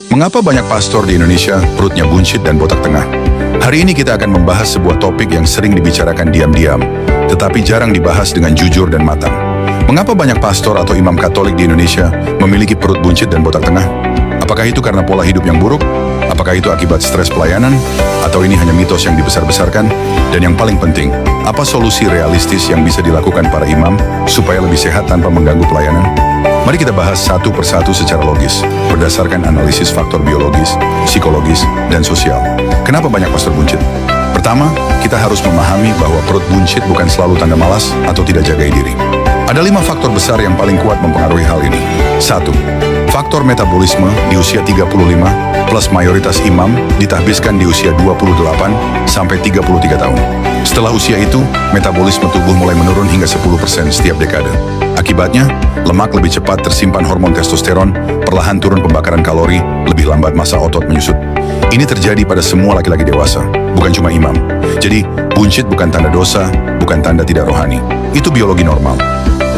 Mengapa banyak pastor di Indonesia perutnya buncit dan botak tengah? Hari ini kita akan membahas sebuah topik yang sering dibicarakan diam-diam, tetapi jarang dibahas dengan jujur dan matang. Mengapa banyak pastor atau imam Katolik di Indonesia memiliki perut buncit dan botak tengah? Apakah itu karena pola hidup yang buruk? Apakah itu akibat stres pelayanan? Atau ini hanya mitos yang dibesar-besarkan? Dan yang paling penting, apa solusi realistis yang bisa dilakukan para imam supaya lebih sehat tanpa mengganggu pelayanan? Mari kita bahas satu persatu secara logis, berdasarkan analisis faktor biologis, psikologis, dan sosial. Kenapa banyak pastor buncit? Pertama, kita harus memahami bahwa perut buncit bukan selalu tanda malas atau tidak jaga diri. Ada 5 faktor besar yang paling kuat mempengaruhi hal ini. 1. Faktor metabolisme di usia 35 plus mayoritas imam ditahbiskan di usia 28 sampai 33 tahun. Setelah usia itu, metabolisme tubuh mulai menurun hingga 10% setiap dekade. Akibatnya, lemak lebih cepat tersimpan hormon testosteron, perlahan turun pembakaran kalori, lebih lambat massa otot menyusut. Ini terjadi pada semua laki-laki dewasa, bukan cuma imam. Jadi, buncit bukan tanda dosa, bukan tanda tidak rohani. Itu biologi normal.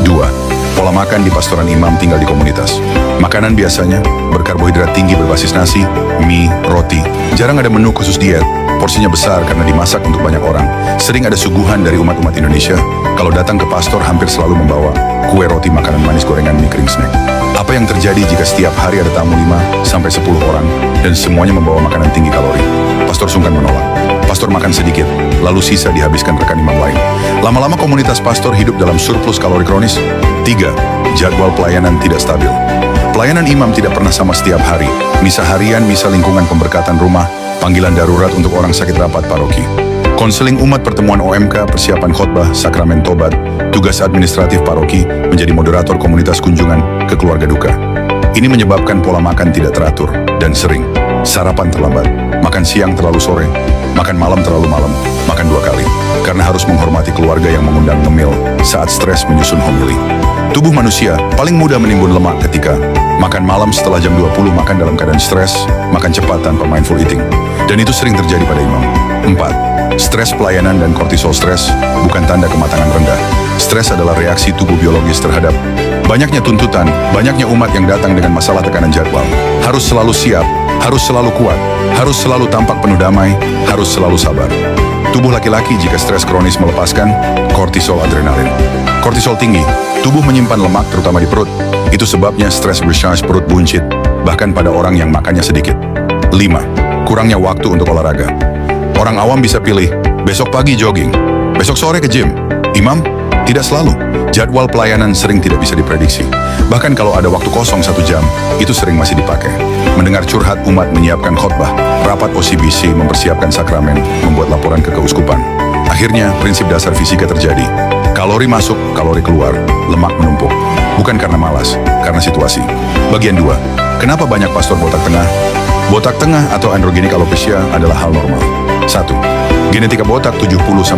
2. Pola makan di pastoran imam tinggal di komunitas. Makanan biasanya berkarbohidrat tinggi berbasis nasi, mie, roti. Jarang ada menu khusus diet. Porsinya besar karena dimasak untuk banyak orang. Sering ada suguhan dari umat-umat Indonesia. Kalau datang ke pastor hampir selalu membawa kue, roti, makanan manis, gorengan, mie kering, snack. Apa yang terjadi jika setiap hari ada tamu 5-10 orang dan semuanya membawa makanan tinggi kalori? Pastor sungkan menolak. Pastor makan sedikit, lalu sisa dihabiskan rekan imam lain. Lama-lama komunitas pastor hidup dalam surplus kalori kronis. 3. Jadwal pelayanan tidak stabil. Pelayanan imam tidak pernah sama setiap hari. Misa harian, misa lingkungan pemberkatan rumah, panggilan darurat untuk orang sakit rapat paroki. Konseling umat, pertemuan OMK, persiapan khotbah, sakramen tobat, tugas administratif paroki, menjadi moderator komunitas kunjungan ke keluarga duka. Ini menyebabkan pola makan tidak teratur dan sering. Sarapan terlambat, makan siang terlalu sore, makan malam terlalu malam, makan 2 kali. Karena harus menghormati keluarga yang mengundang ngemil saat stres menyusun homili. Tubuh manusia paling mudah menimbun lemak ketika makan malam setelah jam 20, makan dalam keadaan stres, makan cepat tanpa mindful eating. Dan itu sering terjadi pada imam. 4. Stres pelayanan dan kortisol. Stres bukan tanda kematangan rendah. Stres adalah reaksi tubuh biologis terhadap banyaknya tuntutan, banyaknya umat yang datang dengan masalah tekanan jadwal. Harus selalu siap, harus selalu kuat, harus selalu tampak penuh damai, harus selalu sabar. Tubuh laki-laki jika stres kronis melepaskan kortisol, adrenalin. Kortisol tinggi, tubuh menyimpan lemak terutama di perut. Itu sebabnya stres recharge, perut buncit, bahkan pada orang yang makannya sedikit. 5. Kurangnya waktu untuk olahraga. Orang awam bisa pilih, besok pagi jogging, besok sore ke gym. Imam, tidak selalu. Jadwal pelayanan sering tidak bisa diprediksi. Bahkan kalau ada waktu kosong 1 jam, itu sering masih dipakai. Mendengar curhat umat, menyiapkan khotbah, rapat OCBC, mempersiapkan sakramen, membuat laporan ke keuskupan. Akhirnya, prinsip dasar fisika terjadi. Kalori masuk, kalori keluar, lemak menumpuk. Bukan karena malas, karena situasi. Bagian 2. Kenapa banyak pastor botak tengah? Botak tengah atau androgenik alopecia adalah hal normal. 1. Genetika botak 70-80%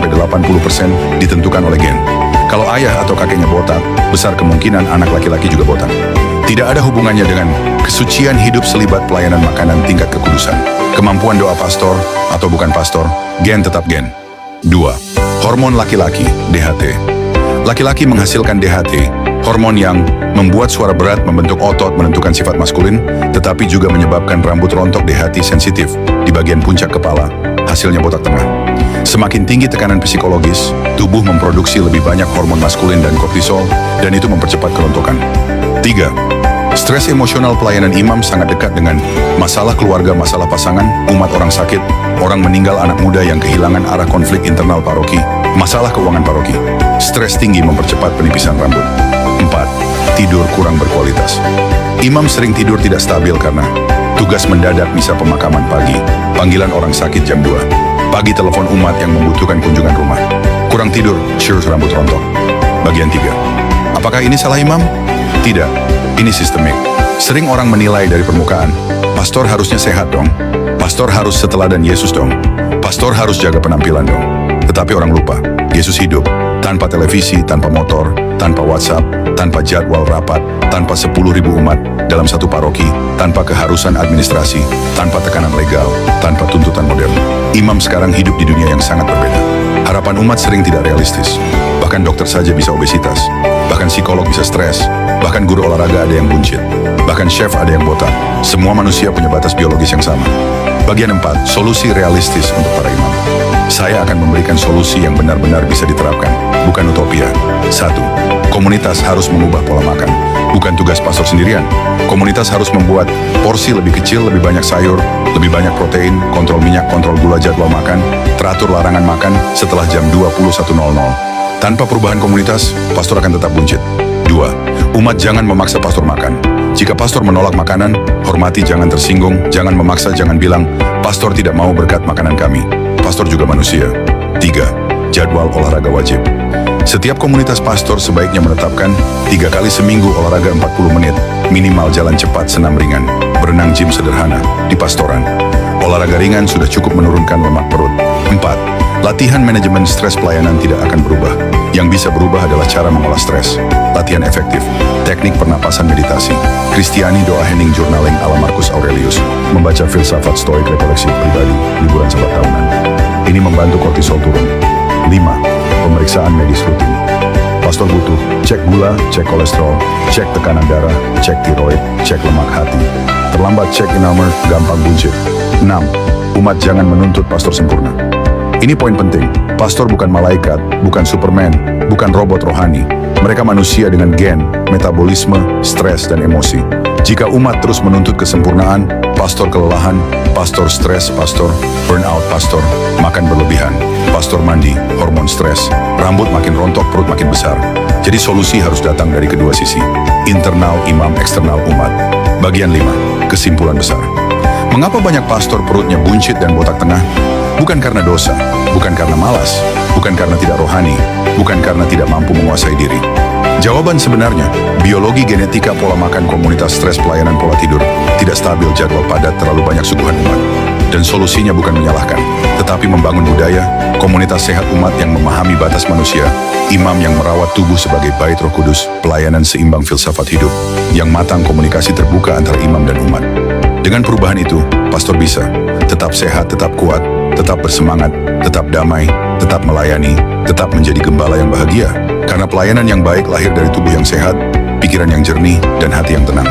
ditentukan oleh gen. Kalau ayah atau kakeknya botak, besar kemungkinan anak laki-laki juga botak. Tidak ada hubungannya dengan kesucian hidup selibat pelayanan makanan tingkat kekudusan. Kemampuan doa pastor atau bukan pastor, gen tetap gen. 2. Hormon laki-laki, DHT. Laki-laki menghasilkan DHT, hormon yang membuat suara berat, membentuk otot, menentukan sifat maskulin, tetapi juga menyebabkan rambut rontok. DHT sensitif di bagian puncak kepala, hasilnya botak tengah. Semakin tinggi tekanan psikologis, tubuh memproduksi lebih banyak hormon maskulin dan kortisol, dan itu mempercepat kerontokan. 3. Stres emosional pelayanan imam sangat dekat dengan masalah keluarga, masalah pasangan, umat orang sakit, orang meninggal, anak muda yang kehilangan arah, konflik internal paroki, masalah keuangan paroki. Stres tinggi mempercepat penipisan rambut. 4. Tidur kurang berkualitas. Imam sering tidur tidak stabil karena tugas mendadak, misa pemakaman pagi, panggilan orang sakit jam 2, pagi telepon umat yang membutuhkan kunjungan rumah. Kurang tidur, sure rambut rontok. Bagian 3. Apakah ini salah imam? Tidak, ini sistemik. Sering orang menilai dari permukaan, pastor harusnya sehat dong, pastor harus seteladan Yesus dong, pastor harus jaga penampilan dong. Tetapi orang lupa, Yesus hidup tanpa televisi, tanpa motor, tanpa WhatsApp, tanpa jadwal rapat, tanpa 10.000 umat dalam satu paroki, tanpa keharusan administrasi, tanpa tekanan legal, tanpa tuntutan modern. Imam sekarang hidup di dunia yang sangat berbeda. Harapan umat sering tidak realistis. Bahkan dokter saja bisa obesitas. Bahkan psikolog bisa stres. Bahkan guru olahraga ada yang buncit. Bahkan chef ada yang botak. Semua manusia punya batas biologis yang sama. Bagian 4, solusi realistis untuk para imam. Saya akan memberikan solusi yang benar-benar bisa diterapkan, bukan utopia. 1. Komunitas harus mengubah pola makan, bukan tugas pastor sendirian. Komunitas harus membuat porsi lebih kecil, lebih banyak sayur, lebih banyak protein, kontrol minyak, kontrol gula, jadwal makan, teratur larangan makan setelah jam 21.00. Tanpa perubahan komunitas, pastor akan tetap buncit. 2. Umat jangan memaksa pastor makan. Jika pastor menolak makanan, hormati, jangan tersinggung, jangan memaksa, jangan bilang, pastor tidak mau berkat makanan kami. Pastor juga manusia. 3. Jadwal olahraga wajib. Setiap komunitas pastor sebaiknya menetapkan 3 kali seminggu olahraga 40 menit, minimal jalan cepat, senam ringan, berenang, gym sederhana, di pastoran. Olahraga ringan sudah cukup menurunkan lemak perut. 4. Latihan manajemen stres pelayanan tidak akan berubah. Yang bisa berubah adalah cara mengolah stres. Latihan efektif, teknik pernapasan meditasi, Kristiani doa hening journaling ala Marcus Aurelius, membaca filsafat stoik rekoleksi pribadi, liburan sabat tahunan. Ini membantu kortisol turun. 5. Pemeriksaan medis rutin. Pastor butuh cek gula, cek kolesterol, cek tekanan darah, cek tiroid, cek lemak hati. Terlambat cek inalmer, gampang buncit. 6. Umat jangan menuntut pastor sempurna. Ini poin penting. Pastor bukan malaikat, bukan Superman, bukan robot rohani. Mereka manusia dengan gen, metabolisme, stres, dan emosi. Jika umat terus menuntut kesempurnaan, pastor kelelahan, pastor stres, pastor burnout, pastor makan berlebihan, pastor mandi, hormon stres, rambut makin rontok, perut makin besar. Jadi solusi harus datang dari kedua sisi, internal imam, eksternal umat. Bagian 5, kesimpulan besar. Mengapa banyak pastor perutnya buncit dan botak tengah? Bukan karena dosa, bukan karena malas, bukan karena tidak rohani, bukan karena tidak mampu menguasai diri. Jawaban sebenarnya, biologi, genetika, pola makan, komunitas, stres, pelayanan, pola tidur, tidak stabil, jadwal padat, terlalu banyak suguhan umat. Dan solusinya bukan menyalahkan, tetapi membangun budaya, komunitas sehat umat yang memahami batas manusia, imam yang merawat tubuh sebagai bait Roh Kudus, pelayanan seimbang filsafat hidup, yang matang, komunikasi terbuka antara imam dan umat. Dengan perubahan itu, pastor bisa tetap sehat, tetap kuat, tetap bersemangat, tetap damai, tetap melayani, tetap menjadi gembala yang bahagia. Karena pelayanan yang baik lahir dari tubuh yang sehat, pikiran yang jernih, dan hati yang tenang.